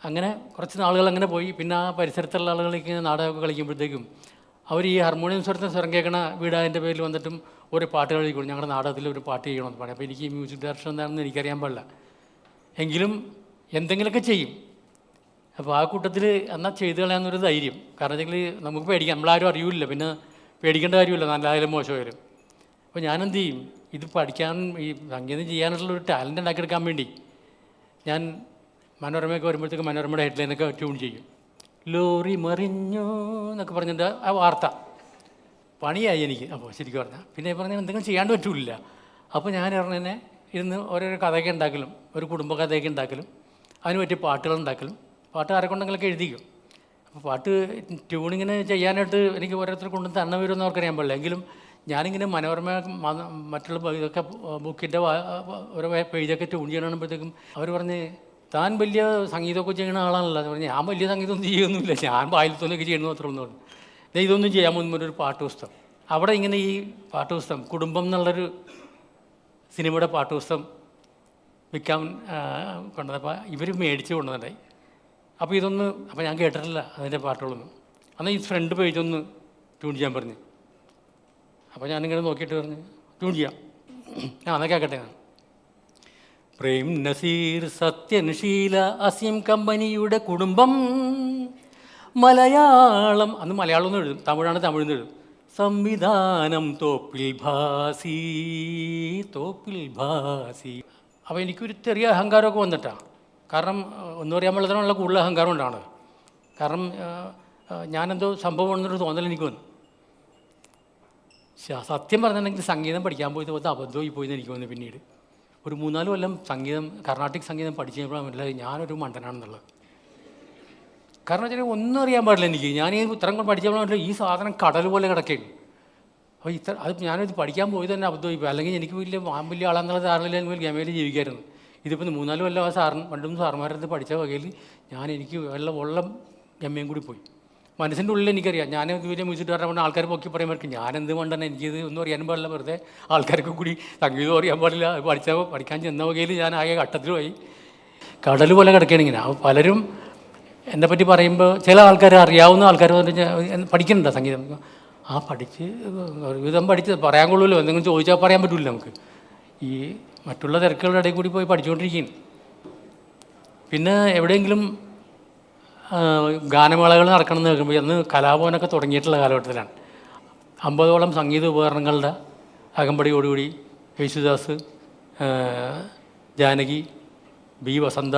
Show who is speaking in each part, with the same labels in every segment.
Speaker 1: അങ്ങനെ കുറച്ച് നാളുകൾ അങ്ങനെ പോയി. പിന്നെ ആ പരിസരത്തുള്ള ആളുകളൊക്കെ നാടകമൊക്കെ കളിക്കുമ്പോഴത്തേക്കും അവർ ഈ ഹാർമോണിയം സ്വരം കേൾക്കണ വീടാതിൻ്റെ പേരിൽ വന്നിട്ടും ഒരു പാട്ടുകൾ കളിക്കും, ഞങ്ങളുടെ നാടകത്തിൽ ഒരു പാട്ട് ചെയ്യണമെന്ന് പറയും. അപ്പോൾ എനിക്ക് ഈ മ്യൂസിക് ഡയറക്ഷൻ എന്താണെന്ന് എനിക്കറിയാൻ പാടില്ല, എങ്കിലും എന്തെങ്കിലുമൊക്കെ ചെയ്യും. അപ്പോൾ ആ കൂട്ടത്തിൽ എന്നാൽ ചെയ്തു കളയാമെന്നൊരു ധൈര്യം. കാരണം വെച്ചെങ്കിൽ നമുക്ക് പേടിക്കാം, നമ്മളാരും അറിയില്ല, പിന്നെ പേടിക്കേണ്ട കാര്യമില്ല നല്ലതായാലും മോശമായാലും. അപ്പോൾ ഞാനെന്ത് ചെയ്യും, ഇത് പഠിക്കാൻ ഈ സംഗീതം ചെയ്യാനുള്ളൊരു ടാലൻ്റ് ഉണ്ടാക്കിയെടുക്കാൻ വേണ്ടി ഞാൻ മനോരമയൊക്കെ വരുമ്പോഴത്തേക്ക് മനോരമയുടെ ഹെഡ്ലൈനൊക്കെ ട്യൂൺ ചെയ്യും. ലോറി മറിഞ്ഞു എന്നൊക്കെ പറഞ്ഞിട്ട് ആ വാർത്ത പണിയായി എനിക്ക്. അപ്പോൾ ശരിക്കും പറഞ്ഞാൽ പിന്നെ പറഞ്ഞാൽ എന്തെങ്കിലും ചെയ്യാണ്ട് പറ്റില്ല. അപ്പോൾ ഞാൻ പറഞ്ഞതിനെ ഇരുന്ന് ഓരോരോ കഥയൊക്കെ ഉണ്ടാക്കലും, ഒരു കുടുംബ കഥയൊക്കെ ഉണ്ടാക്കലും, അതിന് പറ്റിയ പാട്ടുകൾ ഉണ്ടാക്കലും, പാട്ട് ആരെക്കൊണ്ടെങ്കിലൊക്കെ എഴുതിക്കും. അപ്പോൾ പാട്ട് ട്യൂണിങ്ങിന് ചെയ്യാനായിട്ട് എനിക്ക് ഓരോരുത്തർ കൊണ്ട് തന്നെ വരുമെന്ന് അവർക്കറിയാൻ പാടില്ല. എങ്കിലും ഞാനിങ്ങനെ മനോരമ മറ്റുള്ള ഇതൊക്കെ ബുക്കിൻ്റെ ഓരോ പേജൊക്കെ ട്യൂൺ ചെയ്യണമെമ്പോഴത്തേക്കും അവർ പറഞ്ഞ് താൻ വലിയ സംഗീതമൊക്കെ ചെയ്യുന്ന ആളാണല്ലോ. അത് പറഞ്ഞ് ഞാൻ വലിയ സംഗീതമൊന്നും ചെയ്യുന്നില്ല, ഞാൻ വായിലത്തൊന്നൊക്കെ ചെയ്യണമെന്ന് മാത്രമേ ഉള്ളൂ. ഇതൊന്നും ചെയ്യാൻ മുൻപൊരു പാട്ടുപുസ്തകം, അവിടെ ഇങ്ങനെ ഈ പാട്ടുപുസ്തകം കുടുംബം എന്നുള്ളൊരു സിനിമയുടെ പാട്ടുപുസ്തകം വിൽക്കാൻ കൊണ്ടുവന്നപ്പോൾ ഇവർ മേടിച്ച് കൊണ്ടുവന്നിട്ടായി. അപ്പോൾ അപ്പോൾ ഞാൻ കേട്ടിട്ടില്ല അതിൻ്റെ പാട്ടുകളൊന്നും. എന്നാൽ ഈ ഫ്രണ്ട് പേജൊന്ന് ട്യൂൺ ചെയ്യാൻ പറഞ്ഞു. അപ്പോൾ ഞാനിങ്ങനെ നോക്കിയിട്ട് പറഞ്ഞു ട്യൂൺ ചെയ്യാം. എന്നാൽ കേൾക്കട്ടെ. പ്രേം നസീർ, സത്യൻ, ഷീല, അസീം കമ്പനിയുടെ കുടുംബം, മലയാളം, അന്ന് മലയാളം ഒന്നും എഴുതും, തമിഴാണ് തമിഴ്ന്ന് എഴുതും. സംവിധാനം തോപ്പിൽ ഭാസി, തോപ്പിൽ ഭാസി. അപ്പോൾ എനിക്കൊരു ചെറിയ അഹങ്കാരമൊക്കെ വന്നിട്ടാണ്. കാരണം ഒന്നും അറിയാൻ പാടില്ല, കൂടുതൽ അഹങ്കാരം ഉണ്ടാണ്. കാരണം ഞാനെന്തോ സംഭവം ഉണ്ടെന്നൊരു തോന്നൽ എനിക്ക് വന്നു. സത്യം പറഞ്ഞിട്ടുണ്ടെങ്കിൽ സംഗീതം പഠിക്കാൻ പോയത് അബദ്ധമായി പോയെന്ന് എനിക്ക് തോന്നുന്നു. പിന്നീട് ഒരു 3-4 കൊല്ലം സംഗീതം, കർണാട്ടിക് സംഗീതം പഠിച്ചു കഴിഞ്ഞപ്പോഴാണ് മനസ്സിലായി ഞാനൊരു മണ്ടനാണെന്നുള്ളത്. കാരണം വെച്ചാൽ ഒന്നും അറിയാൻ പാടില്ല എനിക്ക്. ഞാൻ ഈ ഇത്രയും കൊണ്ട് പഠിച്ചപ്പോഴാണ് ഈ സാധനം കടൽ പോലെ കിടക്കുകയാണ്. അപ്പോൾ അത് ഞാനിത് പഠിക്കാൻ പോയത് തന്നെ അബദ്ധമായി പോയി. അല്ലെങ്കിൽ എനിക്ക് വലിയ ആളെന്നുള്ള ധാരണയിൽ എനിക്ക് ഗമയിൽ ജീവിക്കായിരുന്നു. ഇതിപ്പോൾ 3-4 കൊല്ലം ആ പണ്ടും സാറുമാരടുത്ത് പഠിച്ച വകയിൽ എനിക്ക് ഉള്ള ഗമ്മയും കൂടി പോയി. മനസ്സിൻ്റെ ഉള്ളിൽ എനിക്കറിയാം ഞാൻ വലിയ മ്യൂസിക് ഡയറക്ടർ ആൾക്കാർ പൊക്കി പറയുമ്പോൾ ഞാനെന്ത് കൊണ്ടാണ് എനിക്കിത് ഒന്നും അറിയാനും പാടില്ല, വെറുതെ ആൾക്കാർക്ക് കൂടി സംഗീതം അറിയാൻ പാടില്ല, പഠിക്കാൻ ചെന്ന വകയിൽ ഞാൻ ആകെ ഘട്ടത്തിൽ പോയി. കടൽ പോലെ കിടക്കുകയാണ് ഇങ്ങനെ. അപ്പോൾ പലരും എന്നെപ്പറ്റി പറയുമ്പോൾ ചില ആൾക്കാർ, അറിയാവുന്ന ആൾക്കാർ പഠിക്കുന്നുണ്ടോ സംഗീതം? പഠിച്ച് ഒരുവിധം പഠിച്ച് പറയാൻ കൊള്ളുമല്ലോ, എന്തെങ്കിലും ചോദിച്ചാൽ പറയാൻ പറ്റില്ല നമുക്ക്. ഈ മറ്റുള്ള തിരക്കുകളുടെ ഇടയിൽ കൂടി പോയി പഠിച്ചുകൊണ്ടിരിക്കുകയാണ്. പിന്നെ എവിടെയെങ്കിലും ഗാനമേളകൾ നടക്കണമെന്ന് കേൾക്കുമ്പോൾ അന്ന് കലാഭവനൊക്കെ തുടങ്ങിയിട്ടുള്ള കാലഘട്ടത്തിലാണ്. 50ഓളം സംഗീത ഉപകരണങ്ങളുടെ അകമ്പടിയോടുകൂടി യേശുദാസ്, ജാനകി, ബി വസന്ത,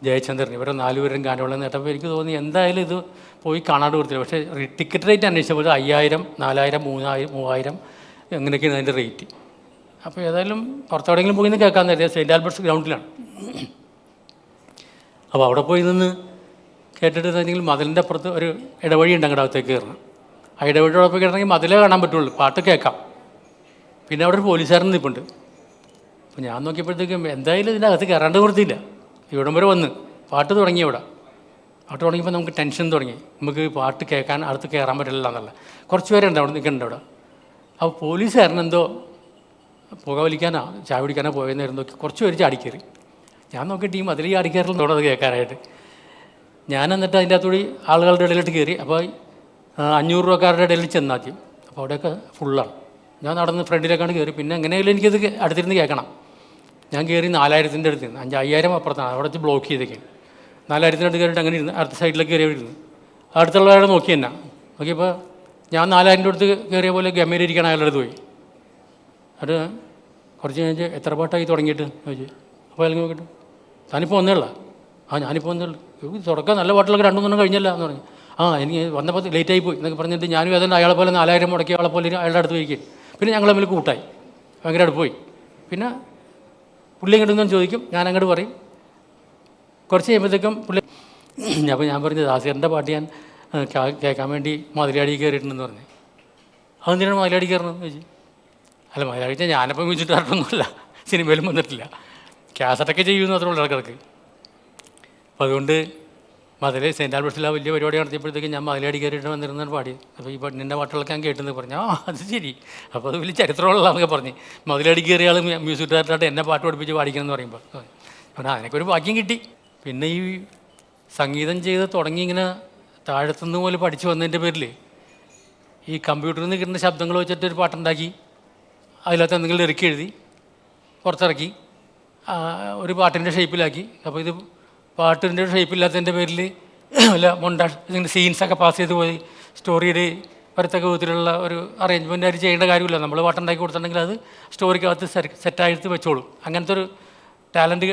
Speaker 1: ജയചന്ദ്രൻ ഇവരെ 4 പേരും ഗാനമേള നേട്ടപ്പോൾ എനിക്ക് തോന്നി എന്തായാലും ഇത് പോയി കാണാണ്ട് കൊടുത്തില്ല. പക്ഷേ ടിക്കറ്റ് റേറ്റ് അന്വേഷിച്ചപ്പോൾ 5000, 4000, 3000 അങ്ങനെയൊക്കെയാണ് അതിൻ്റെ റേറ്റ്. അപ്പോൾ ഏതായാലും പുറത്തെവിടെയെങ്കിലും പോയി നിന്ന് കേൾക്കാൻ നേരം സെൻറ്റ് ആൽബർട്ട്സ് ഗ്രൗണ്ടിലാണ്. അപ്പോൾ അവിടെ പോയി നിന്ന് കേട്ടിട്ട് എന്തെങ്കിലും മതിലിൻ്റെ അപ്പുറത്ത് ഒരു ഇടവഴി ഉണ്ട്, അങ്ങോട്ട് അകത്തേക്ക് കയറണം. ആ ഇടവഴിയോടെ പോയി കയറണമെങ്കിൽ മതിലേ കാണാൻ പറ്റുള്ളൂ, പാട്ട് കേൾക്കാം. പിന്നെ അവിടെ ഒരു പോലീസുകാരൻ നിൽപ്പുണ്ട്. അപ്പോൾ ഞാൻ നോക്കിയപ്പോഴത്തേക്കും എന്തായാലും ഇതിൻ്റെ അകത്ത് കയറാണ്ട് കൊടുത്തില്ല. ഇവിടം വരെ വന്ന് പാട്ട് തുടങ്ങി. അവിടെ പാട്ട് തുടങ്ങിയപ്പോൾ നമുക്ക് ടെൻഷൻ തുടങ്ങി, നമുക്ക് പാട്ട് കേൾക്കാൻ അടുത്ത് കയറാൻ പറ്റില്ല എന്നുള്ള. കുറച്ച് പേരുണ്ട് അവിടെ നിൽക്കുന്നുണ്ട് അവിടെ. അപ്പോൾ പോലീസുകാരൻ എന്തോ പുക വലിക്കാനോ ചായ പിടിക്കാനോ പോയെന്നായിരുന്നു നോക്കി കുറച്ച് പേര് ചാടിക്കയറി. ഞാൻ നോക്കിയിട്ട് ഈ മതിൽ ചാടിക്കയറില്ല അത് കേൾക്കാനായിട്ട്. ഞാൻ എന്നിട്ട് അതിൻ്റെ അകത്തൂടി ആളുകളുടെ ഇടയിലോട്ട് കയറി. അപ്പോൾ 500 രൂപക്കാരുടെ ഇടയിൽ ചെന്നാദ്യം. അപ്പോൾ അവിടെയൊക്കെ ഫുള്ളാണ്. ഞാൻ നടന്ന് ഫ്രണ്ടിലേക്കാണ് കയറി. പിന്നെ എങ്ങനെയായാലും എനിക്കത് അടുത്തിരുന്ന് കേൾക്കണം. ഞാൻ കയറി 4000-ൻ്റെ അടുത്ത് നിന്ന് 5000 അപ്പുറത്താണ്, അവിടെ വെച്ച് ബ്ലോക്ക് ചെയ്തേക്കാണ്. 4000-ൻ്റെ അടുത്ത് കയറിയിട്ട് അങ്ങനെ ഇരുന്ന് അടുത്ത സൈഡിലേക്ക് കയറി ഇരുന്ന് അടുത്തുള്ളവരെ നോക്കി തന്നെ നോക്കിയപ്പോൾ ഞാൻ 4000-ൻ്റെ അടുത്ത് കയറിയ പോലെ ഗമയിലിരിക്കണം അയാളുടെ അടുത്ത് പോയി. അത് കുറച്ച് കഴിഞ്ഞ് എത്ര പാട്ടായി തുടങ്ങിയിട്ട് ചോദിച്ചു. അപ്പോൾ അയാൾക്ക് നോക്കിയിട്ട് താനിപ്പോൾ വന്നേള്ള? ഞാനിപ്പോൾ വന്നേള്ളൂ. തുടക്കം നല്ല പാട്ടുകളൊക്കെ 2-3 കഴിഞ്ഞല്ല എന്ന് പറഞ്ഞു. എനിക്ക് വന്നപ്പോൾ ലേറ്റായി പോയി എന്നൊക്കെ പറഞ്ഞിട്ട് ഞാനും ഏതാണ്ട് അയാളെ പോലെ 4000 മുടക്കിയ ആളെ പോലെ അയാളുടെ അടുത്ത് പോയിക്കും. പിന്നെ ഞങ്ങൾ തമ്മിൽ കൂട്ടായി, ഭയങ്കര അടുത്ത് പോയി. പിന്നെ പുള്ളി ഇങ്ങോട്ട് നിന്ന് ചോദിക്കും, ഞാൻ അങ്ങോട്ട് പറയും. കുറച്ച് കഴിയുമ്പോഴത്തേക്കും പുള്ളി അപ്പോൾ ഞാൻ പറഞ്ഞു ദാസേറിൻ്റെ പാട്ട് ഞാൻ കേൾക്കാൻ വേണ്ടി മതിലാടി കയറിയിട്ടുണ്ടെന്ന് പറഞ്ഞു. അതെന്തിനാണ് മതിലാടി കയറണമെന്ന് ചോദിച്ചു. അല്ല മതിലാടി ഞാനിപ്പോൾ മ്യൂസിക് ഡയറക്ടറൊന്നുമല്ല, സിനിമയിലും വന്നിട്ടില്ല, കാസറ്റൊക്കെ ചെയ്യുമെന്ന് മാത്രമേ ഇടക്കിടക്ക്. അപ്പോൾ അതുകൊണ്ട് മതിൽ സെൻറ്റ് ആൽബർട്ട്സിൽ വലിയ പരിപാടി നടത്തിയപ്പോഴത്തേക്ക് ഞാൻ മതിലാടി കയറിയിട്ട് വന്നിരുന്നാണ് പാടി. അപ്പോൾ ഈ പെണ്ണിൻ്റെ പാട്ടുകളൊക്കെ ഞാൻ കേട്ടെന്ന് പറഞ്ഞു. അത് ശരി, അപ്പോൾ അത് വലിയ ചരിത്രമുള്ളതൊക്കെ പറഞ്ഞ് മതിലാടി കയറിയ ആൾ മ്യൂസിക് ഡയറക്ടറായിട്ട് എന്നെ പാട്ട് പഠിപ്പിച്ച് പാടിക്കണമെന്ന് പറയുമ്പോൾ അതിനൊക്കെ ഒരു ഭാഗ്യം കിട്ടി. പിന്നെ ഈ സംഗീതം ചെയ്ത് തുടങ്ങി ഇങ്ങനെ താഴത്തുനിന്ന് പോലെ പഠിച്ചു വന്നതിൻ്റെ പേരിൽ ഈ കമ്പ്യൂട്ടറിൽ നിന്ന് കിട്ടുന്ന ശബ്ദങ്ങൾ വെച്ചിട്ടൊരു പാട്ടുണ്ടാക്കി അതിനകത്ത് എന്തെങ്കിലും ഇറക്കി എഴുതി പുറത്തിറക്കി ഒരു പാട്ടിൻ്റെ ഷേപ്പിലാക്കി. അപ്പോൾ ഇത് പാട്ടിൻ്റെ ഷേപ്പില്ലാത്തതിൻ്റെ പേരിൽ വല്ല മൊണ്ടാഷ് ഇങ്ങനെ സീൻസൊക്കെ പാസ് ചെയ്ത് പോയി സ്റ്റോറിയുടെ വരത്തക്ക വിധത്തിലുള്ള ഒരു അറേഞ്ച്മെൻ്റ് ആയിട്ട് ചെയ്യേണ്ട കാര്യമില്ല. നമ്മൾ പാട്ടുണ്ടാക്കി കൊടുത്തിട്ടുണ്ടെങ്കിൽ അത് സ്റ്റോറിക്കകത്ത് സെറ്റായിട്ട് വെച്ചോളും. അങ്ങനത്തെ ഒരു ടാലൻറ്റ്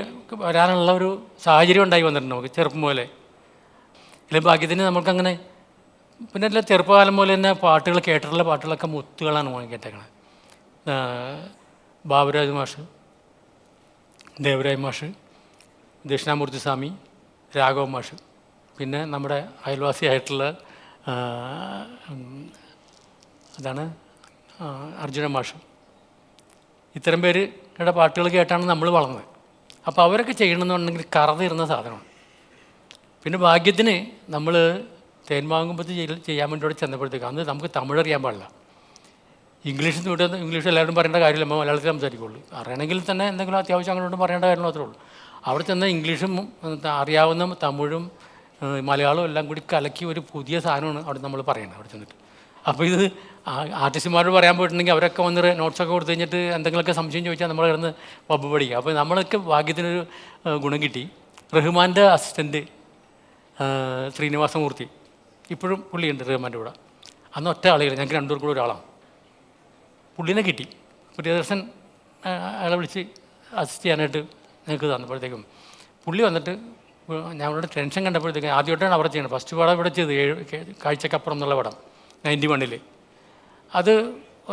Speaker 1: വരാനുള്ള ഒരു സാഹചര്യം ഉണ്ടായി വന്നിട്ടുണ്ട് നമുക്ക് ചെറുപ്പം പോലെ. അല്ലെങ്കിൽ ഭാഗ്യത്തിന് നമുക്കങ്ങനെ പിന്നെ എല്ലാം ചെറുപ്പകാലം പോലെ തന്നെ പാട്ടുകൾ കേട്ടിട്ടുള്ള പാട്ടുകളൊക്കെ മുത്തുകളാണ് മോനെ കേട്ടേക്കണത്. ബാബുരാജ് മാഷ്, ദേവരാജ് മാഷ്, ദക്ഷിണാമൂർത്തി സ്വാമി, രാഘവ മാഷ്, പിന്നെ നമ്മുടെ അയൽവാസിയായിട്ടുള്ള അതാണ് അർജുന മാഷ്. ഇത്തരം പേരുടെ പാട്ടുകൾ കേട്ടാണ് നമ്മൾ വളർന്നത്. അപ്പോൾ അവരൊക്കെ ചെയ്യണമെന്നുണ്ടെങ്കിൽ കറതിരുന്ന സാധനമാണ്. പിന്നെ ഭാഗ്യത്തിന് നമ്മൾ തേന്മാകുമ്പത്ത് ചെയ്യാൻ വേണ്ടി അവിടെ ചെന്നപ്പോഴത്തേക്ക് അന്ന് നമുക്ക് തമിഴ് അറിയാൻ പാടില്ല. ഇംഗ്ലീഷിൽ നിന്ന് വിട്ട് ഇംഗ്ലീഷ് എല്ലാവരും പറയേണ്ട കാര്യമില്ല, നമ്മൾ മലയാളത്തിൽ സംസാരിക്കുള്ളൂ. അറിയണമെങ്കിൽ തന്നെ എന്തെങ്കിലും അത്യാവശ്യം അങ്ങോട്ട് പറയേണ്ട കാര്യം മാത്രമേ ഉള്ളൂ. അവിടെ ചെന്ന ഇംഗ്ലീഷും അറിയാവുന്ന തമിഴും മലയാളവും എല്ലാം കൂടി കലക്കി ഒരു പുതിയ സാധനമാണ് അവിടെ നമ്മൾ പറയുന്നത് അവിടെ ചെന്നിട്ട്. അപ്പോൾ ഇത് ആർട്ടിസ്റ്റുമാരോട് പറയാൻ പോയിട്ടുണ്ടെങ്കിൽ അവരൊക്കെ വന്ന് നോട്ട്സൊക്കെ കൊടുത്തു കഴിഞ്ഞിട്ട് എന്തെങ്കിലുമൊക്കെ സംശയം ചോദിച്ചാൽ നമ്മൾ കിടന്ന് പബ്ബ് പഠിക്കുക. അപ്പോൾ നമ്മളൊക്കെ ഭാഗ്യത്തിനൊരു ഗുണം കിട്ടി. റഹ്മാൻ്റെ അസിസ്റ്റൻറ്റ് ശ്രീനിവാസമൂർത്തി, ഇപ്പോഴും പുള്ളിയുണ്ട് റഹ്മാൻ്റെ കൂടെ. അന്ന് ഒറ്റ ആളുകൾ, ഞങ്ങൾക്ക് രണ്ടുപേർക്കും കൂടെ ഒരാളാണ്. പുള്ളിനെ കിട്ടി. പ്രിയദർശൻ അയാളെ വിളിച്ച് അസിസ്റ്റ് ചെയ്യാനായിട്ട് ഞങ്ങൾക്ക് തന്നപ്പോഴത്തേക്കും പുള്ളി വന്നിട്ട് ഞങ്ങളുടെ ടെൻഷൻ കണ്ടപ്പോഴത്തേക്കും ആദ്യമായിട്ടാണ് അവിടെ ചെയ്യുന്നത്. ഫസ്റ്റ് പടം ഇവിടെ ചെയ്ത് കാഴ്ചക്കപ്പുറം എന്നുള്ള പടം 91. അത്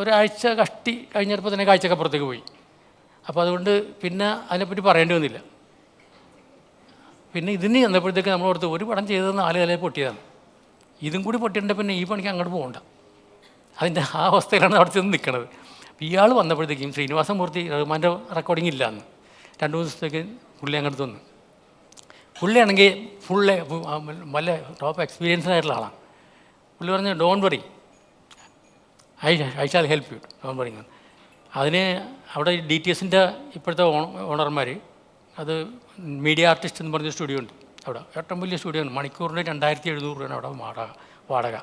Speaker 1: ഒരാഴ്ച കഷ്ടി കഴിഞ്ഞപ്പോൾ തന്നെ കാഴ്ചക്കപ്പുറത്തേക്ക് പോയി. അപ്പോൾ അതുകൊണ്ട് പിന്നെ അതിനെപ്പറ്റി പറയേണ്ടി വന്നില്ല. പിന്നെ ഇതിന് ചെന്നപ്പോഴത്തേക്ക് നമ്മൾ ഓർത്ത് ഒരു പടം ചെയ്തത് 4 നിലയിൽ പൊട്ടിയതാണ്. ഇതും കൂടി പൊട്ടിയിട്ടുണ്ടെങ്കിൽ പിന്നെ ഈ പണിക്ക് അങ്ങോട്ട് പോകണ്ട. അതിൻ്റെ ആ അവസ്ഥയിലാണ് അവിടെ ചെന്ന് നിൽക്കുന്നത്. ഇയാൾ വന്നപ്പോഴത്തേക്കും ശ്രീനിവാസമൂർത്തി റഹ്മാൻ്റെ റെക്കോർഡിങ് ഇല്ല അന്ന്. 2 ദിവസത്തേക്ക് പുള്ളി അങ്ങോട്ട് തന്നു. പുള്ളിയാണെങ്കിൽ വല്ല ടോപ്പ് എക്സ്പീരിയൻസ്ഡ് ആയിട്ടുള്ള ആളാണ്. പുള്ളി പറഞ്ഞു don't worry, I shall help you, don't worry. അതിന് അവിടെ DTSൻ്റെ ഇപ്പോഴത്തെ ഓണർമാർ, അത് മീഡിയ ആർട്ടിസ്റ്റ് എന്ന് പറഞ്ഞ സ്റ്റുഡിയോ ഉണ്ട് അവിടെ. ഏറ്റവും വലിയ സ്റ്റുഡിയോ ആണ്. മണിക്കൂറിന് 2700 രൂപയാണ് അവിടെ വാടക.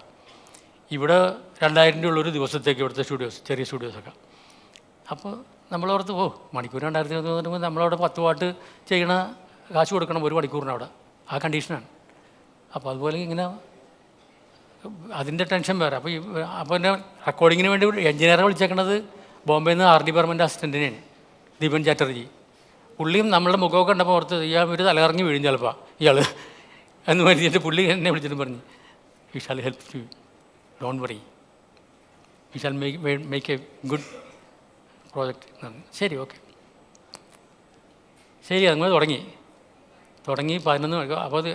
Speaker 1: ഇവിടെ 2000 രൂപ ഒരു ദിവസത്തേക്ക് ഇവിടുത്തെ സ്റ്റുഡിയോസ്, ചെറിയ സ്റ്റുഡിയോസൊക്കെ. അപ്പോൾ നമ്മളോർത്ത് മണിക്കൂർ 2000 രൂപ പറയുമ്പോൾ നമ്മളവിടെ 10 പാട്ട് ചെയ്യണ കാശ് കൊടുക്കണം ഒരു മണിക്കൂറിന് അവിടെ. ആ കണ്ടീഷനാണ്. അപ്പോൾ അതുപോലെ ഇങ്ങനെ അതിൻ്റെ ടെൻഷൻ വേറെ. അപ്പോൾ പിന്നെ റെക്കോർഡിങ്ങിന് വേണ്ടി എഞ്ചിനീയറെ വിളിച്ചേക്കണത് ബോംബെയിൽ നിന്ന് RD ബർമൻ്റെ അസിസ്റ്റൻറ്റിനെയാണ്, ദീപൻ ചാറ്റർജി. പുള്ളിയും നമ്മളുടെ മുഖമൊക്കെ കണ്ടപ്പോൾ ഓർത്ത് ഇയാൾ ഒരു തലകറങ്ങി വീഴും ചിലപ്പോൾ ഇയാൾ എന്ന് പറഞ്ഞിട്ട് പുള്ളി എന്നെ വിളിച്ചിട്ട് പറഞ്ഞു we shall help you, don't worry, we shall make A good project എന്നാണ്. ശരി, ഓക്കെ, ശരി. അങ്ങനെ തുടങ്ങി 11 മണിക്ക്. അപ്പോൾ അത്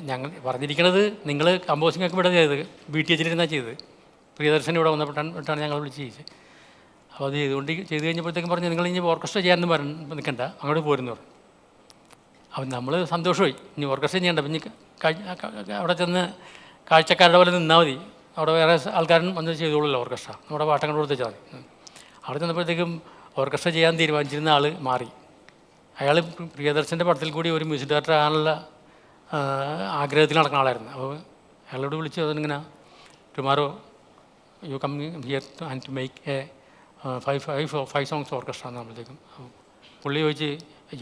Speaker 1: ഞങ്ങൾ പറഞ്ഞിരിക്കുന്നത് നിങ്ങൾ കമ്പോസിങ്ങൊക്കെ ഇവിടെ ചെയ്തത് BTHലിരുന്നാണ് ചെയ്തത്. പ്രിയദർശൻ ഇവിടെ വന്നപ്പോഴാണ് ഞങ്ങൾ വിളിച്ച് ചെയ്തത്. അപ്പോൾ അത് ചെയ്ത് കഴിഞ്ഞപ്പോഴത്തേക്കും പറഞ്ഞു നിങ്ങൾ ഇനി ഓർക്കസ്ട്ര ചെയ്യാമെന്ന് നിൽക്കണ്ട, അങ്ങോട്ട് പോരുന്നു പറഞ്ഞു. അപ്പം നമ്മൾ സന്തോഷമായി. ഇനി ഓർക്കസ്ട്ര ചെയ്യണ്ട, പിന്നെ അവിടെ ചെന്ന് കാഴ്ചക്കാരുടെ പോലെ നിന്നാൽ മതി, അവിടെ വേറെ ആൾക്കാരും വന്ന് ചെയ്തോളൂല്ലോ ഓർക്കസ്ട്ര, നമ്മുടെ പാട്ടങ്ങൾ കൊടുത്താൽ മതി. അവിടെ ചെന്നപ്പോഴത്തേക്കും ഓർക്കസ്ട്ര ചെയ്യാൻ തീരുമാനിച്ചിരുന്ന ആൾ മാറി. അയാൾ പ്രിയദർശൻ്റെ പടത്തിൽ കൂടി ഒരു മ്യൂസിക് ഡയറക്ടർ ആകാനുള്ള ആഗ്രഹത്തിൽ നടക്കുന്ന ആളായിരുന്നു. അപ്പോൾ അയാളോട് വിളിച്ച് അതിനിങ്ങനെ tomorrow you come here and to make a 5 songs orchestra എന്നാകുമ്പോഴത്തേക്കും പുള്ളി ചോദിച്ച്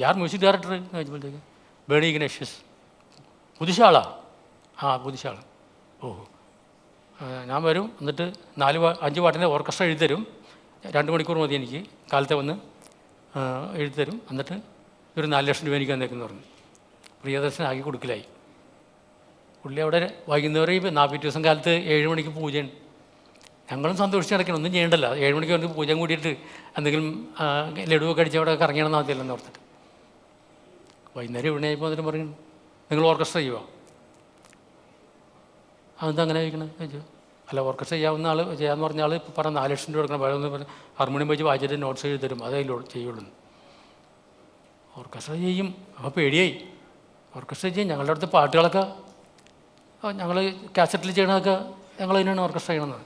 Speaker 1: യാർ മ്യൂസിക് ഡയറക്ടർ എന്ന് ചോദിച്ചപ്പോഴത്തേക്ക് ബേണി ഇഗ്നേഷ്യസ്. പുതിയ ആളാ? പുതിയ ആൾ. ഞാൻ വരും, എന്നിട്ട് 5 പാട്ടിൻ്റെ ഓർക്കസ്ട്ര എഴുതിത്തരും, 2 മണിക്കൂർ മതി എനിക്ക്, കാലത്തെ വന്ന് എഴുതിത്തരും, എന്നിട്ട് ഒരു 4 ലക്ഷം രൂപ എനിക്ക് തന്നേക്കെന്ന് പറഞ്ഞു. പ്രിയദർശൻ ആക്കി കൊടുക്കലായി. പുള്ളി അവിടെ വൈകുന്നേരം പിറ്റേ ദിവസം കാലത്ത് 7 മണിക്ക് പൂജയാണ്. ഞങ്ങളും സന്തോഷിച്ച് നടക്കണം, ഒന്നും ചെയ്യണ്ടല്ലോ. 7 മണിക്ക് വന്ന് പൂജ കൂടിയിട്ട് എന്തെങ്കിലും ലഡുവൊക്കെ അടിച്ച് അവിടെ കറങ്ങണമെന്ന് ആദ്യമല്ലെന്ന് ഓർത്തിട്ട് വൈകുന്നേരം എവിടെയായപ്പോൾ അതിന് പറയും നിങ്ങൾ ഓർക്കസ്ട്ര ചെയ്യുമോ? അതെന്താ അങ്ങനെ ചോദിക്കണം ചോദിച്ചു. അല്ല, ഓർക്കസ്ട്ര ചെയ്യാമെന്ന് പറഞ്ഞ ആൾ ഇപ്പോൾ പറഞ്ഞ 4 ലക്ഷം രൂപ കൊടുക്കണം, പഴയൊന്ന് പറഞ്ഞ് ഹാർമോണിയം വെച്ച് വായിച്ചിട്ട് നോട്ട്സ് എഴുതി തരും, അതേ ചെയ്യുള്ളൂ. ഓർക്കസ്ട്ര ചെയ്യും. അപ്പോൾ പേടിയായി. ഓർക്കസ്ട്ര ചെയ്യും. ഞങ്ങളുടെ അടുത്ത് പാട്ടുകളൊക്കെ ഞങ്ങൾ കാസറ്റിൽ ചെയ്യണതൊക്കെ ഞങ്ങൾ അതിനാണ് ഓർക്കസ്ട്ര ചെയ്യണമെന്ന്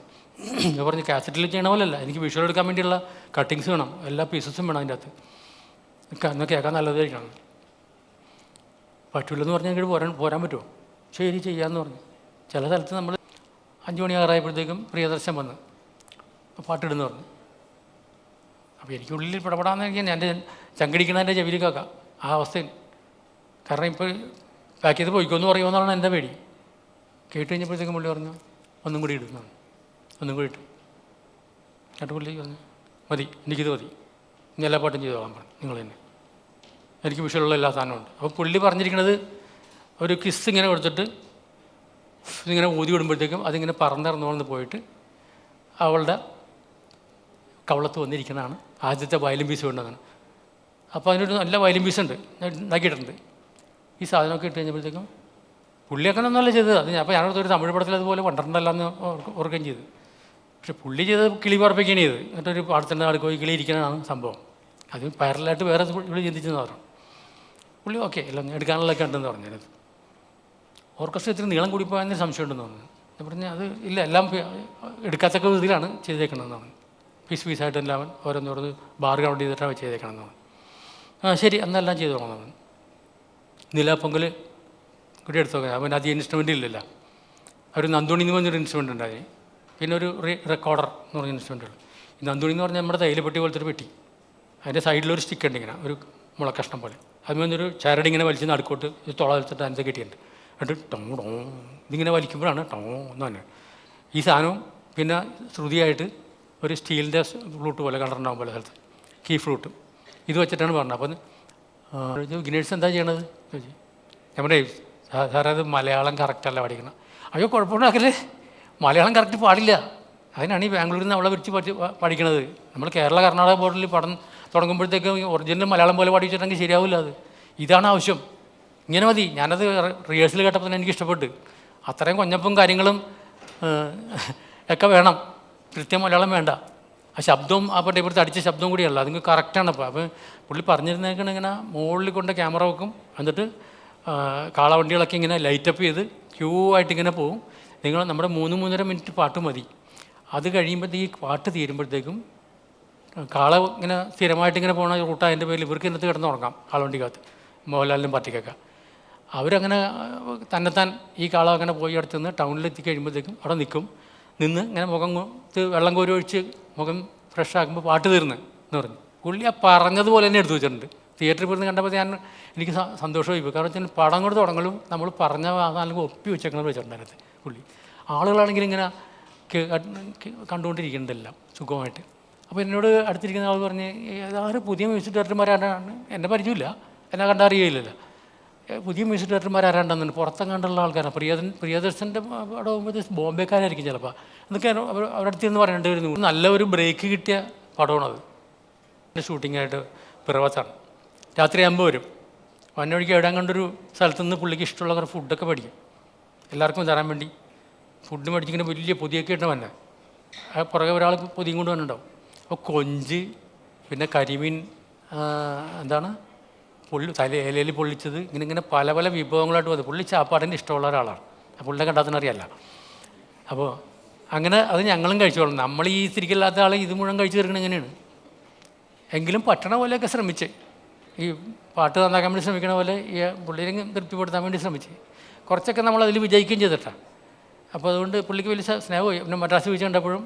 Speaker 1: ഞാൻ പറഞ്ഞു. കാസറ്റിൽ ചെയ്യണ പോലെയല്ല, എനിക്ക് വിഷ്വൽ എടുക്കാൻ വേണ്ടിയുള്ള കട്ടിങ്സ് വേണം, എല്ലാ പീസസും വേണം അതിൻ്റെ അകത്ത്, എന്നാൽ കേൾക്കാൻ നല്ലതായിരിക്കണം. പറ്റില്ലെന്ന് പറഞ്ഞാൽ ഇങ്ങോട്ട് പോരാൻ പറ്റുമോ? ശരി ചെയ്യാമെന്ന് പറഞ്ഞു. ചില സ്ഥലത്ത് നമ്മൾ 5 മണി ആറായപ്പോഴത്തേക്കും പ്രിയദർശൻ വന്ന് പാട്ടിടുന്നു പറഞ്ഞു. അപ്പോൾ എനിക്കുള്ളിൽ പിടപെടാന്ന് എനിക്ക് എൻ്റെ ചങ്കടിക്കണതിൻ്റെ ചെവിയിൽ കേൾക്കാം ആ അവസ്ഥയിൽ. കാരണം ഇപ്പോൾ പാക്ക് ചെയ്ത് പോയിക്കോന്ന് പറയുമെന്നാണ് എൻ്റെ പേടി. കേട്ട് കഴിഞ്ഞപ്പോഴത്തേക്കും പുള്ളി പറഞ്ഞു ഒന്നും കൂടി ഇടുന്നതാണ്. ഒന്നും കൂടി ഇട്ടു. എന്നിട്ട് പുള്ളി പറഞ്ഞു മതി, എനിക്കിത് മതി, ഇനി എല്ലാ പാട്ടും ചെയ്തോളാൻ പറഞ്ഞു നിങ്ങൾ തന്നെ, എനിക്ക് വിഷയമുള്ള എല്ലാ സാധനമുണ്ട്. അപ്പോൾ പുള്ളി പറഞ്ഞിരിക്കുന്നത് ഒരു കിസ് ഇങ്ങനെ കൊടുത്തിട്ട് ഇതിങ്ങനെ ഊതി വിടുമ്പോഴത്തേക്കും അതിങ്ങനെ പറന്നിറന്നോന്ന് പോയിട്ട് അവളുടെ കവളത്ത് വന്നിരിക്കുന്നതാണ് ആദ്യത്തെ വയലിൻ പീസ് വേണ്ടതാണ്. അപ്പോൾ അതിനൊരു നല്ല വയലിൻ പീസ് ഉണ്ട്, ഉണ്ടാക്കിയിട്ടുണ്ട്. ഈ സാധനമൊക്കെ ഇട്ട് കഴിഞ്ഞപ്പോഴത്തേക്കും പുള്ളി അങ്ങനെയൊന്നുമല്ല ചെയ്തത്. അത് അപ്പോൾ ഞാനൊരു തമിഴ് പടത്തിൽ അതുപോലെ പന്ത്രണ്ടല്ലാന്ന് ഓർക്കുകയും ചെയ്തു. പക്ഷെ പുള്ളി ചെയ്തത് കിളി പറപ്പിക്കുകയാണ് ചെയ്ത്. എന്നിട്ടൊരു പാടത്തിൻ്റെ നാട് പോയി കിളി ഇരിക്കാനാണ് സംഭവം. അത് പാരലായിട്ട് വേറെ പുള്ളി ചിന്തിച്ചെന്ന് പറഞ്ഞു. പുള്ളി ഓക്കെ എല്ലാം എടുക്കാനുള്ളതൊക്കെ ഉണ്ടെന്ന് പറഞ്ഞത്. ഓർക്കസ്ട്ര ഇത്തിരി നീളം കൂടി പോകാൻ സംശയം ഉണ്ടെന്ന് പറഞ്ഞു. ഞാൻ പറഞ്ഞാൽ അത് ഇല്ല, എല്ലാം എടുക്കാത്തക്ക വിധത്തിലാണ് ചെയ്തേക്കണമെന്ന് പറഞ്ഞു. പീസായിട്ട് എല്ലാം ഓരോന്നോരോന്ന് ബാർ ഗ്രൗണ്ട് ചെയ്തിട്ടാണ് ചെയ്തേക്കണമെന്ന് പറഞ്ഞു. ശരി എന്നെല്ലാം ചെയ്തു തുടങ്ങുന്നത്. നിലാപ്പൊങ്കൽ കൂടി എടുത്തു നോക്കാം. അവൻ അധികം ഇൻസ്ട്രുമെൻ്റ് ഇല്ലല്ലോ. ഒരു നന്ദുണി എന്ന് പറഞ്ഞൊരു ഇൻസ്ട്രുമെൻ്റ് ഉണ്ടായി, പിന്നെ ഒരു റെക്കോർഡർ എന്ന് പറഞ്ഞ ഇൻസ്ട്രുമെൻ്റുകൾ. ഈ നന്ദുണി എന്ന് പറഞ്ഞാൽ നമ്മുടെ തൈലപ്പെട്ടി പോലത്തെ ഒരു പെട്ടി, അതിൻ്റെ സൈഡിലൊരു സ്റ്റിക്ക് ഉണ്ട് ഇങ്ങനെ ഒരു മുളക്കഷ്ണം പോലെ. അതിനൊരു ചരട് ഇങ്ങനെ വലിച്ച് നടുക്കോട്ട് തുള വെച്ചിട്ട് അതിൻ്റെ കെട്ടിയിട്ടുണ്ട്. എന്നിട്ട് ടോ ഇതിങ്ങനെ വലിക്കുമ്പോഴാണ് ടോ എന്ന് തന്നെ ഈ സാധനവും പിന്നെ ശ്രുതിയായിട്ട് ഒരു സ്റ്റീലിൻ്റെ ഫ്ലൂട്ട് പോലെ കളറുണ്ടാകും പോലെ സ്ഥലത്ത് കീ ഫ്ലൂട്ട് ഇത് വെച്ചിട്ടാണ് പറഞ്ഞത്. അപ്പം ഗിനേഴ്സ് എന്താ ചെയ്യണത് ചോദിച്ചു. നമ്മുടെ സാറേ അത് മലയാളം കറക്റ്റല്ല പഠിക്കണം. അയ്യോ കുഴപ്പമുണ്ടാക്കല്ലേ, മലയാളം കറക്റ്റ് പാടില്ല. അതിനാണ് ഈ ബാംഗ്ലൂരിൽ നിന്ന് അവളെ വിരിച്ച് പഠിക്കണത്. നമ്മൾ കേരള കർണാടക ബോർഡിൽ പഠനം തുടങ്ങുമ്പോഴത്തേക്കും ഒറിജിനൽ മലയാളം പോലെ പഠിച്ചിട്ടുണ്ടെങ്കിൽ ശരിയാവില്ല. അത് ഇതാണ് ആവശ്യം, ഇങ്ങനെ മതി. ഞാനത് റിഹേഴ്സൽ കേട്ടപ്പോൾ തന്നെ എനിക്ക് ഇഷ്ടപ്പെട്ട്. അത്രയും കൊഞ്ഞപ്പും കാര്യങ്ങളും ഒക്കെ വേണം, കൃത്യം മലയാളം വേണ്ട. ആ ശബ്ദവും ആ പട്ടിയപ്പുറത്ത് അടിച്ച ശബ്ദവും കൂടിയല്ല, അതിന് കറക്റ്റാണ്. അപ്പോൾ പുള്ളി പറഞ്ഞിരുന്നേക്കണ ഇങ്ങനെ മുകളിൽ കൊണ്ട് ക്യാമറ വെക്കും, എന്നിട്ട് കാളവണ്ടികളൊക്കെ ഇങ്ങനെ ലൈറ്റപ്പ് ചെയ്ത് ക്യൂ ആയിട്ട് ഇങ്ങനെ പോവും. നിങ്ങൾ നമ്മുടെ 3-3.5 മിനിറ്റ് പാട്ട് മതി. അത് കഴിയുമ്പോഴത്തേക്ക് ഈ പാട്ട് തീരുമ്പോഴത്തേക്കും കാള ഇങ്ങനെ സ്ഥിരമായിട്ട് ഇങ്ങനെ പോകുന്ന റൂട്ടായതിൻ്റെ പേരിൽ ഇവർക്ക് ഇന്നത്തെ കിടന്ന് ഉറങ്ങാം. കാളവണ്ടിക്കകത്ത് മോഹൻലാലിനും പാർട്ടിക്കൊക്കെ അവരങ്ങനെ തന്നെത്താൻ ഈ കാള അങ്ങനെ പോയി അടുത്ത് നിന്ന് ടൗണിലെത്തി കഴിയുമ്പോഴത്തേക്കും അവിടെ നിന്ന് ഇങ്ങനെ മുഖം വെള്ളം കോരി ഒഴിച്ച് മുഖം ഫ്രഷ് ആക്കുമ്പോൾ പാട്ട് തീർന്ന് എന്ന് പറഞ്ഞു. പുള്ളി ആ പറഞ്ഞതുപോലെ തന്നെ എടുത്തു വെച്ചിട്ടുണ്ട്. തിയേറ്ററിൽ പോയിരുന്ന് കണ്ടപ്പോൾ എനിക്ക് സന്തോഷമായി പോയി. കാരണം വെച്ചാൽ പടം കൊണ്ട് തുടങ്ങലും നമ്മൾ പറഞ്ഞ അല്ലെങ്കിൽ ഒപ്പി വെച്ചേക്കണമെന്ന് വെച്ചിട്ടുണ്ടായിരുന്നത് പുള്ളി. ആളുകളാണെങ്കിൽ ഇങ്ങനെ കണ്ടുകൊണ്ടിരിക്കുന്നുണ്ടെല്ലാം സുഖമായിട്ട്. അപ്പോൾ എന്നോട് അടുത്തിരിക്കുന്ന ആൾ പറഞ്ഞ് ഏതാരും പുതിയ മ്യൂസിക് ഡയറക്ടർമാരാണ്, എന്നെ പരിചയമില്ല, എന്നെ കണ്ടറിയില്ലല്ലോ. പുതിയ മ്യൂസിക് ഡയറക്ടർമാർ ആരാണ്ടെന്നുണ്ട്, പുറത്തെങ്ങാണ്ടുള്ള ആൾക്കാരാണ്. പ്രിയദർശൻ്റെ അവിടെ പോകുമ്പോൾ ബോംബെക്കാരായിരിക്കും ചിലപ്പോൾ. എന്നൊക്കെ അവരുടെ അടുത്ത് നിന്ന് പറയേണ്ടി വരുന്നു. നല്ല ഒരു ബ്രേക്ക് കിട്ടിയ പടമാണത്. ഷൂട്ടിങ്ങായിട്ട് പിറവത്താണ്. രാത്രി 50 വരും. വന്നൊഴിക്ക് എവിടെയും കണ്ടൊരു സ്ഥലത്തു നിന്ന് പുള്ളിക്ക് ഇഷ്ടമുള്ള കുറേ ഫുഡൊക്കെ മേടിക്കും, എല്ലാവർക്കും തരാൻ വേണ്ടി. ഫുഡ് മേടിച്ചിങ്ങനെ വലിയ പൊതിയൊക്കെ ഇട്ട് വന്നെ. പുറകെ ഒരാൾ പൊതിയും കൊണ്ട് വന്നിട്ടുണ്ടാവും. അപ്പോൾ കൊഞ്ച്, പിന്നെ കരിമീൻ, എന്താണ് ഇലയിൽ പൊള്ളിച്ചത്, ഇങ്ങനെ പല പല വിഭവങ്ങളായിട്ട് വന്നത്. പുള്ളി ചാപ്പാടിന് ഇഷ്ടമുള്ള ഒരാളാണ്, പുള്ളിനെ കണ്ടാൽ അറിയാമല്ല. അപ്പോൾ അങ്ങനെ അത് ഞങ്ങളും കഴിച്ചോളാം. നമ്മൾ ഈ തിരിക്കില്ലാത്ത ആൾ ഇത് മുഴുവൻ കഴിച്ചു തീർക്കണം എങ്ങനെയാണ്. എങ്കിലും പറ്റണ പോലെയൊക്കെ ശ്രമിച്ച്, ഈ പാട്ട് നന്നാക്കാൻ വേണ്ടി ശ്രമിക്കണ പോലെ ഈ പുള്ളിയെ തൃപ്തിപ്പെടുത്താൻ വേണ്ടി ശ്രമിച്ച് കുറച്ചൊക്കെ നമ്മളതിൽ വിജയിക്കുകയും ചെയ്തിട്ടാണ്. അപ്പോൾ അതുകൊണ്ട് പുള്ളിക്ക് വലിയ സ്നേഹമായി. പിന്നെ മദ്രാസ് വെച്ച് കണ്ടപ്പോഴും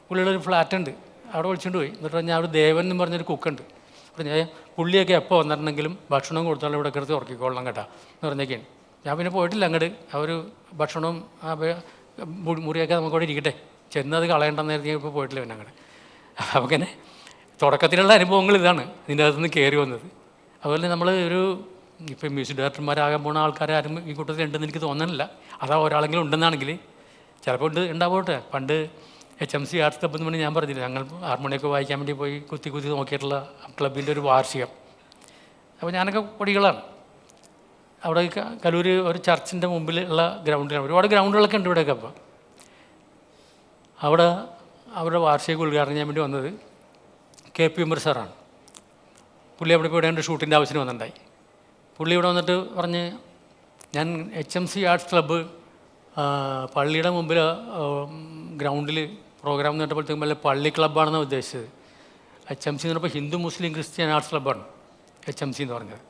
Speaker 1: പുള്ളിയുടെ ഒരു ഫ്ലാറ്റ് ഉണ്ട്, അവിടെ വിളിച്ചുകൊണ്ട് പോയി. എന്നിട്ട് പറഞ്ഞാൽ അവിടെ ദേവൻ എന്ന് പറഞ്ഞൊരു കുക്കുണ്ട്. പറഞ്ഞാൽ പുള്ളിയൊക്കെ എപ്പോൾ വന്നിട്ടുണ്ടെങ്കിലും ഭക്ഷണവും കൊടുത്താലും ഇവിടെ കിടത്തി ഉറക്കിക്കൊള്ളണം കേട്ടോ എന്ന് പറഞ്ഞൊക്കെയാണ്. ഞാൻ പിന്നെ പോയിട്ടില്ല അങ്ങോട്ട്. ആ ഒരു ഭക്ഷണവും മുറിയൊക്കെ നമുക്കവിടെ ഇരിക്കട്ടെ, ചെന്നത് കളയണ്ടെന്നായിരുന്നു. ഇപ്പോൾ പോയിട്ടില്ല പിന്നെ അങ്ങോട്ട്. അപ്പോൾ അങ്ങനെ തുടക്കത്തിലുള്ള അനുഭവങ്ങൾ ഇതാണ് ഇതിൻ്റെ അകത്തുനിന്ന് കയറി വന്നത്. അതുപോലെ നമ്മൾ ഇപ്പോൾ മ്യൂസിക് ഡയറക്ടർമാരാകാൻ പോകുന്ന ആൾക്കാരും ഈ കൂട്ടത്തിൽ ഉണ്ടെന്ന് എനിക്ക് തോന്നുന്നില്ല. അതാ ഒരാളെങ്കിലും ഉണ്ടെന്നാണെങ്കിൽ ചിലപ്പോൾ ഉണ്ടാവട്ടെ. പണ്ട് HMC ആർട്സ് ക്ലബ്ബ് എന്ന് പറഞ്ഞാൽ ഞാൻ പറഞ്ഞില്ല, ഞങ്ങൾ ഹാർമോണിയൊക്കെ വായിക്കാൻ വേണ്ടി പോയി കുത്തി നോക്കിയിട്ടുള്ള ക്ലബിൻ്റെ ഒരു വാർഷികം. അപ്പോൾ ഞാനൊക്കെ പൊടികളാണ്. അവിടെ കലൂർ ഒരു ചർച്ചിൻ്റെ മുമ്പിൽ ഉള്ള ഗ്രൗണ്ടിലാണ്. ഒരുപാട് ഗ്രൗണ്ടുകളൊക്കെ ഉണ്ട് ഇവിടെയൊക്കെ. അപ്പോൾ അവരുടെ വാർഷിക ഉദ്ഘാടനം ചെയ്യാൻ വേണ്ടി വന്നത് KP ഉമർ സാറാണ്. പുള്ളി അവിടെ ഇവിടെ എൻ്റെ ഷൂട്ടിൻ്റെ ആവശ്യത്തിന് വന്നിട്ടുണ്ടായി. പുള്ളി ഇവിടെ വന്നിട്ട് പറഞ്ഞ് ഞാൻ HMC ആർട്സ് ക്ലബ്ബ് പള്ളിയുടെ മുമ്പിൽ ഗ്രൗണ്ടിൽ പ്രോഗ്രാം നേട്ടപ്പോഴത്തേക്കും വല്ല പള്ളി ക്ലബ്ബാണെന്ന് ഉദ്ദേശിച്ചത്. HMC എന്ന് പറഞ്ഞപ്പോൾ Hindu Muslim Christian arts ക്ലബ്ബാണ് HMC എന്ന് പറഞ്ഞത്.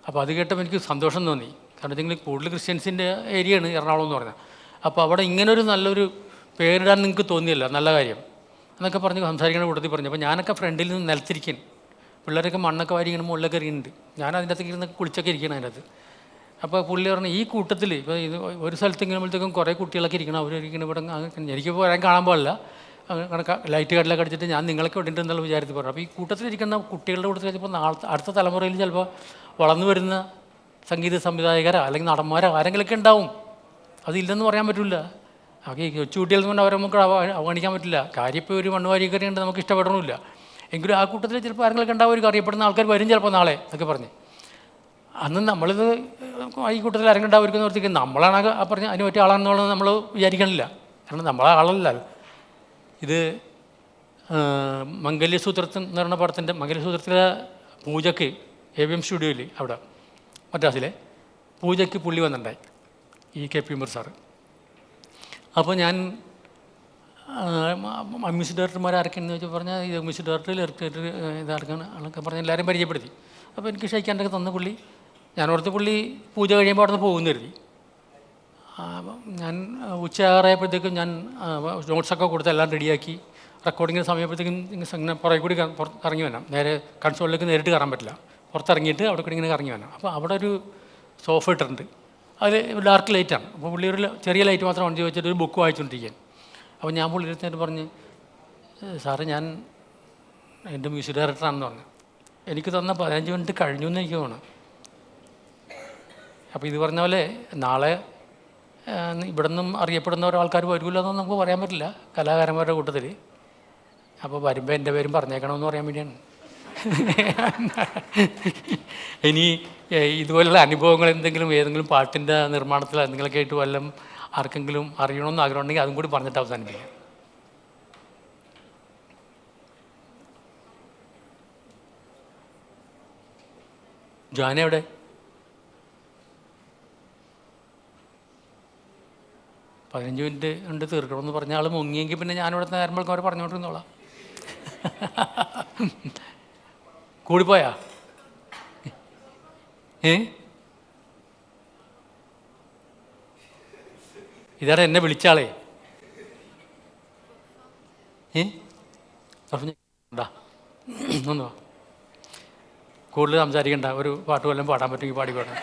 Speaker 1: അപ്പോൾ അത് കേട്ടപ്പോൾ എനിക്ക് സന്തോഷം തോന്നി. കാരണം വെച്ചെങ്കിൽ കൂടുതൽ ക്രിസ്ത്യൻസിൻ്റെ ഏരിയയാണ് എറണാകുളം എന്ന് പറഞ്ഞാൽ. അപ്പോൾ അവിടെ ഇങ്ങനൊരു നല്ലൊരു പേരിടാൻ നിങ്ങൾക്ക് തോന്നിയല്ലോ, നല്ല കാര്യം എന്നൊക്കെ പറഞ്ഞ് സംസാരിക്കുന്ന കൂട്ടത്തിൽ പറഞ്ഞു. അപ്പോൾ ഞാനൊക്കെ ഫ്രണ്ടിൽ നിന്ന് നിലത്തിരിക്കുന്നു, പിള്ളേരൊക്കെ മണ്ണൊക്കെ വാരി ഇങ്ങനെ മുകളിലൊക്കെ ഇരിക്കുന്നുണ്ട്, ഞാൻ അതിൻ്റെ അകത്തേക്ക് ഇരുന്ന് കുളിച്ചൊക്കെ ഇരിക്കണം അതിൻ്റെ അകത്ത്. അപ്പോൾ പുള്ളി പറഞ്ഞു ഈ കൂട്ടത്തിൽ ഇപ്പോൾ ഇത് ഒരു സ്ഥലത്ത് ഇങ്ങനെയുമ്പോഴത്തേക്കും കുറേ കുട്ടികളൊക്കെ ഇരിക്കണം, അവരിരിക്കണം ഇവിടെ. എനിക്കിപ്പോൾ വരാൻ കാണാൻ പാടില്ല, കണക്ക് ലൈറ്റ് കാർഡിലൊക്കെ അടിച്ചിട്ട് ഞാൻ നിങ്ങളൊക്കെ ഇവിടെയുണ്ട് എന്നുള്ള വിചാരത്തിൽ പറഞ്ഞു. അപ്പോൾ ഈ കൂട്ടത്തിലിരിക്കുന്ന കുട്ടികളുടെ കൂട്ടത്തിൽ ചിലപ്പോൾ അടുത്ത തലമുറയിൽ ചിലപ്പോൾ വളർന്നു വരുന്ന സംഗീത സംവിധായകരോ അല്ലെങ്കിൽ നടന്മാരോ ആരെങ്കിലുമൊക്കെ ഉണ്ടാവും. അതില്ലെന്ന് പറയാൻ പറ്റില്ല. അപ്പോൾ ഈ കൊച്ചുകുട്ടികളിൽ നിന്ന് അവരെ നമുക്ക് അവഗണിക്കാൻ പറ്റില്ല. കാര്യം ഇപ്പോൾ ഒരു മണ്ണുവാരിയൊക്കെ ഉണ്ട്, നമുക്ക് ഇഷ്ടപ്പെടണമില്ല. എങ്കിലും ആ കൂട്ടത്തിൽ ചിലപ്പോൾ ആരെങ്കിലുമൊക്കെ ഉണ്ടാവും, ഒരു അറിയപ്പെടുന്ന ആൾക്കാർ വരും ചിലപ്പോൾ നാളെ എന്നൊക്കെ പറഞ്ഞ്. അന്ന് നമ്മളിത് ഈ കൂട്ടത്തിൽ ആരെങ്കിലും ഉണ്ടാവുമായിരിക്കും ഓർത്തിരിക്കും. നമ്മളാണ് ആ പറഞ്ഞ അതിന് പറ്റിയ ആളാണെന്നുള്ളത് നമ്മൾ വിചാരിക്കണില്ല, കാരണം നമ്മളെ ആളല്ല. ഇത് മംഗല്യസൂത്രത്തിൽ എന്ന് പറയുന്ന പടത്തിൻ്റെ മംഗല്യസൂത്രത്തിലെ പൂജയ്ക്ക് AVM സ്റ്റുഡിയോയിൽ അവിടെ മദ്രാസിലെ പൂജയ്ക്ക് പുള്ളി വന്നിട്ടുണ്ടായി, ഈ KP ഉമർ സാറ്. അപ്പോൾ ഞാൻ മ്യൂസിക് ഡയറക്ടർമാർ ആരൊക്കെയാണെന്ന് വെച്ചാൽ പറഞ്ഞാൽ ഇത് മ്യൂസിക് ഡയറക്ടർ ഇതാർക്കാണ് ആളൊക്കെ പറഞ്ഞ് എല്ലാവരും പരിചയപ്പെടുത്തി. അപ്പോൾ എനിക്ക് ക്ഷയിക്കാണ്ടൊക്കെ തന്ന പുള്ളി, ഞാനോർത്ത് പുള്ളി പൂജ കഴിയുമ്പോൾ അവിടെ നിന്ന് പോകുമെന്ന് കരുതി. ഞാൻ ഉച്ചയാറായപ്പോഴത്തേക്കും ഞാൻ നോട്ട്സൊക്കെ കൊടുത്ത് എല്ലാം റെഡിയാക്കി. റെക്കോർഡിങ്ങിന് സമയപ്പോഴത്തേക്കും ഇങ്ങനെ പുറകെ കൂടി ഇറങ്ങി വരണം, നേരെ കൺസോളിലേക്ക് നേരിട്ട് കയറാൻ പറ്റില്ല, പുറത്തിറങ്ങിയിട്ട് അവിടെ കൂടി ഇങ്ങനെ ഇറങ്ങി വരണം. അപ്പോൾ അവിടെ ഒരു സോഫ ഇട്ടിട്ടുണ്ട്, അത് ഡാർക്ക് ലൈറ്റാണ്. അപ്പോൾ പുള്ളി ഒരു ചെറിയ ലൈറ്റ് മാത്രം വണ്ടി വെച്ചിട്ട് ഒരു ബുക്ക് വായിച്ചുകൊണ്ടിരിക്കാൻ. അപ്പോൾ ഞാൻ പുള്ളി എടുത്തിട്ട് പറഞ്ഞ്, സാറ് ഞാൻ എൻ്റെ മ്യൂസിക് ഡയറക്ടറാണെന്ന് പറഞ്ഞു. എനിക്ക് തന്ന 15 മിനിറ്റ് കഴിഞ്ഞു എന്ന് എനിക്ക് തോന്നുന്നു. അപ്പോൾ ഇത് പറഞ്ഞ പോലെ നാളെ ഇവിടെ നിന്നും അറിയപ്പെടുന്ന ഒരാൾക്കാർ വരുമല്ലോ എന്നൊന്നും നമുക്ക് പറയാൻ പറ്റില്ല കലാകാരന്മാരുടെ കൂട്ടത്തിൽ. അപ്പോൾ വരുമ്പോൾ എൻ്റെ പേരും പറഞ്ഞേക്കണമെന്ന് പറയാൻ വേണ്ടിയാണ്. ഇനി ഇതുപോലുള്ള അനുഭവങ്ങൾ എന്തെങ്കിലും ഏതെങ്കിലും പാട്ടിൻ്റെ നിർമ്മാണത്തിൽ എന്തെങ്കിലുമൊക്കെ ആയിട്ട് വല്ലതും ആർക്കെങ്കിലും അറിയണമെന്ന് ആഗ്രഹമുണ്ടെങ്കിൽ അതും കൂടി പറഞ്ഞിട്ട് അവസാനിപ്പിക്കാം. ജാന എവിടെ? പതിനഞ്ച് മിനിറ്റ് ഉണ്ട് തീർക്കണമെന്ന് പറഞ്ഞ ആൾ മുങ്ങിയെങ്കിൽ പിന്നെ ഞാനിവിടുത്തെ നേരമ്പോഴേക്കും അവർ പറഞ്ഞുകൊണ്ടിരുന്നോളാം. കൂടിപ്പോയാ? ഇതാണ് എന്നെ വിളിച്ചാളേ. ഒന്നോ കൂടുതൽ സംസാരിക്കണ്ട, ഒരു പാട്ട് വല്ലതും പാടാൻ പറ്റുമെങ്കിൽ പാടിക്കോട്ടെ.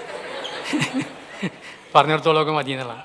Speaker 1: പറഞ്ഞിടത്തോളമൊക്കെ മതി എന്നുള്ളതാണ്.